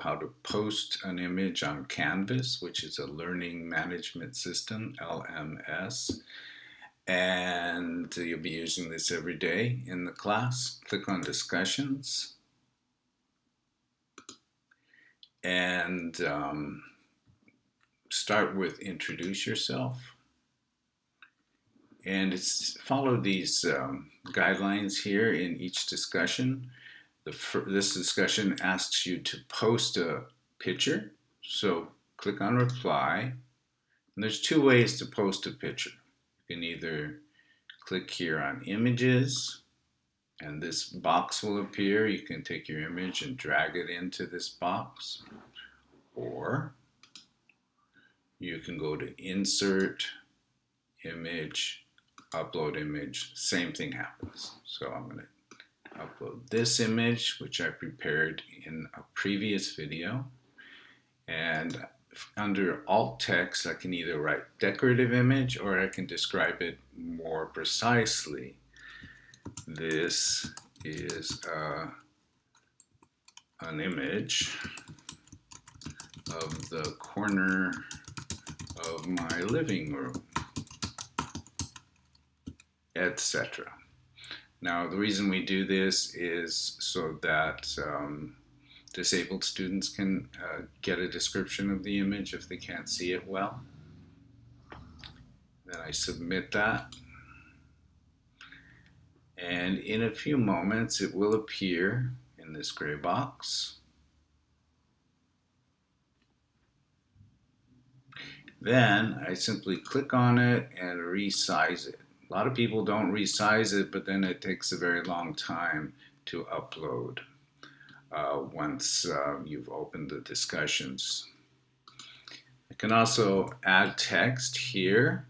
how to post an image on Canvas, which is a learning management system, LMS. And you'll be using this every day in the class. Click on discussions and start with introduce yourself. And follow these guidelines here in each discussion. This discussion asks you to post a picture. So click on reply. And there's two ways to post a picture. You can either click here on images and this box will appear. You can take your image and drag it into this box, or you can go to insert image, upload image, same thing happens. So I'm going to upload this image, which I prepared in a previous video, and under alt text I can either write decorative image or I can describe it more precisely. This is an image of the corner of my living room, etc. Now the reason we do this is so that disabled students can get a description of the image if they can't see it well. Then I submit that. And in a few moments it will appear in this gray box. Then I simply click on it and resize it. A lot of people don't resize it, but then it takes a very long time to upload once you've opened the discussions. I can also add text here.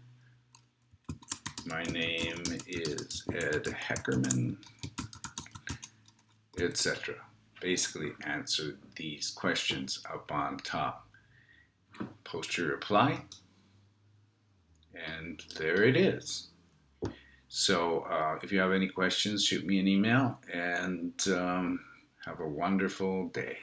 My name is Ed Heckerman, etc. Basically answer these questions up on top. Post your reply, and there it is. So if you have any questions, shoot me an email, and have a wonderful day.